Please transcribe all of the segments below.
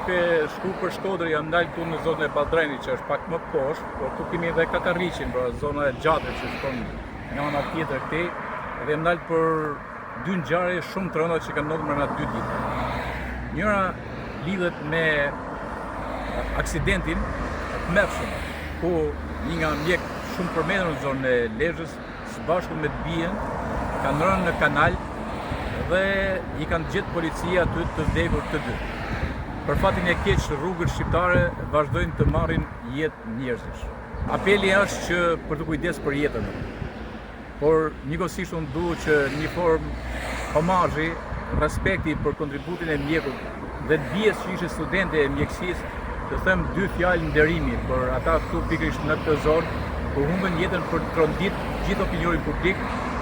duke shku për Shkodër jam dalë këtu në zonën e Balltrenit që është pak më poshtë, por këtu kemi edhe Kakarriqin, pra zona e gjatë që shkon nga ana tjetër këtej, dhe jam dalë për dy ngjarje shumë të rënda që kanë ndodhur brenda 2 ditë. Njëra lidhet me aksidentin të mërshëm, ku një nga mjek shumë përmendur në zonën e Lezhës, së bashku me të bien, kanë rënë në kanal dhe i kanë gjetë policia aty të vdekur të dy. Për fatin e keq, rrugët shqiptare vazhdojnë të marrin jetë njerëzish. Apeli është që për të kujdes për jetën. Por njëkohësisht unë dua që një formë homazhi, respekti për kontributin e mjekut dhe të dijes që ishte studente e mjekësisë, të them 2 fjalë nderimi për ata këtu pikërisht në këtë zonë, ku humbën jetën për të trondit gjithë opinionin publik,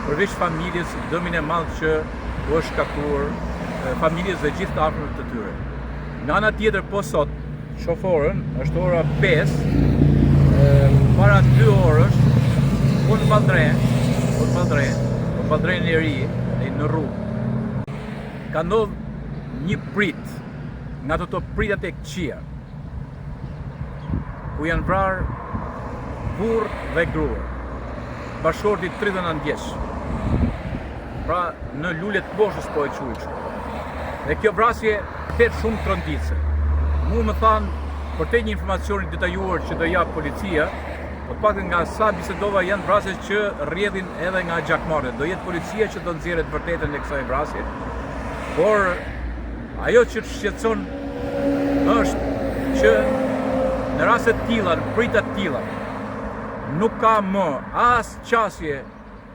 përveç familjes, dëmin e madh që u është shkaktuar familjes dhe gjithë të afërmit të tyre. Nga ana tjetër, po sot, shoforën, është ora 5, para 2 orësh, në Balltren e ri, në rrugë, ka ndodhur një prit, nga ato pritat e këqija, ku janë vrarë burr dhe grua, bashorti 39 vjeç. Pra në lulet boshës po e quaj kështu. Dhe kjo vrasje ket shumë tronditse. Mu më thanë, për te një informacion detajuar që do jap policia, po pak nga sa bisedova janë vrasjes që rrjedhin edhe nga gjakmarrjet. Do jetë policia që do nxjerrë të vërtetën e kësaj vrasje. Por ajo që të shqetëson është që në raste të tilla, në prita të tilla, nuk ka më as qasje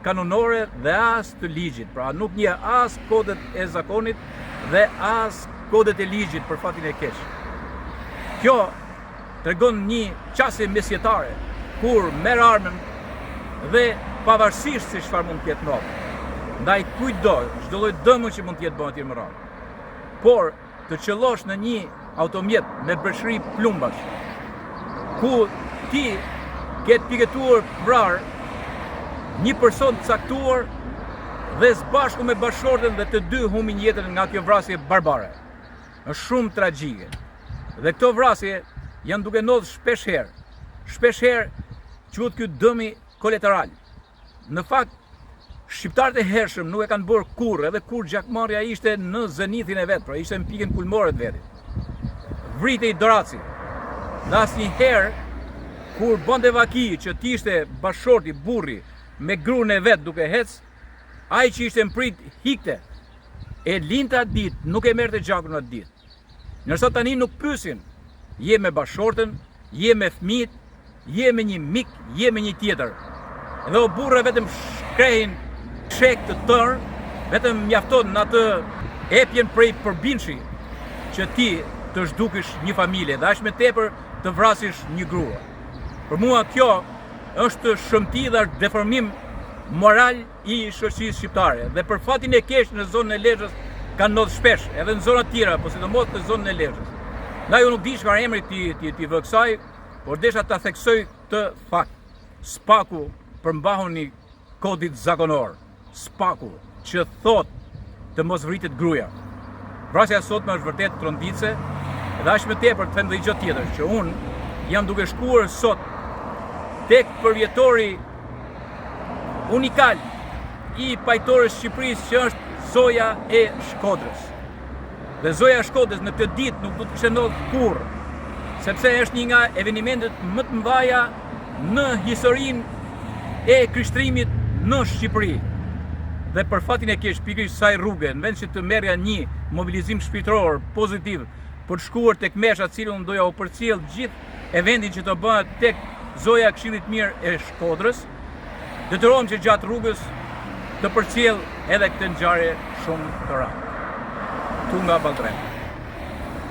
kanonore dhe as të ligjit, pra nuk një as kodet e zakonit dhe as kodet e ligjit për fatin e keq. Kjo tregon një qasje mesjetare, kur merr armën dhe pavarësisht se çfarë mund të jetë ndodhur, ndaj kujtdo, çdo lloj dëmi që mund të jetë bën atje më radhë. Por të qëllosh në një automjet me breshëri plumbash, ku ti ke piketuar vrar një person të caktuar dhe së bashku me bashortën dhe të dy humbin jetën nga kjo vrasje barbare. Është shumë tragjike. Dhe këto vrasje janë duke ndodhur shpesh herë. Shpesh herë quhet ky dëmi kolateral. Në fakt, shqiptarët e hershëm nuk e kanë bërë kurrë, edhe kur gjakmarrja ishte në zenithin e vet, pra ishte në pikën kulmore të vetit. Vritej Doraci. Dhe asnjëherë kur bënte vaki që t'ishte bashorti, burri, me gruën e vet duke hec, ai që ishte mprit hikte, e linte atë ditë, nuk e merrte gjakun atë ditë. Nërsa tani nuk pyesin, je me bashortën, je me fëmijët, je me një mik, je me një tjetër. Dhe o burra vetëm shkrehin shek të tërë, vetëm mjafton në atë epjen prej përbinshi që ti të zhdukish një familje, dhe është me tepër të vrasish një grua. Për mua kjo është shëmti dhe është deformim moral i shoqërisë shqiptare. Dhe për fatin e keq në zonën e Lezhës kanë ndodhur shpesh, edhe në zona tjera, po sidomos në zonën e Lezhës. Ndaj unë nuk di çfarë emri ti vë kësaj, por desha ta theksoj të fakt. Spaku përmbahuni kodit zakonor. Spaku që thot të mos vritet gruaja. Vrasja sotme është vërtet tronditse, dhe është më tepër të them dhe gjë tjetër, që unë jam duke shkuar sot tek përvjetori unikal i pajtorës Shqipërisë që është Zoja e Shkodrës. Dhe Zoja e Shkodrës në këtë ditë nuk do të kishte ndodhur kurrë, sepse është një nga evenimentet më të mëdha në historinë e krishtrimit në Shqipëri. Dhe për fatin e keq, pikërisht kësaj rruge, në vend që të merrja një mobilizim shpirtëror pozitiv për të shkuar tek mesha, të cilën doja u përcjell gjithë eventin që të bëhet tek Zoja e Këshillit Mirë e Shkodrës, detyrohem që gjatë rrugës të përcjell edhe këtë ngjarje shumë të rëndë. Tu nga Balltren.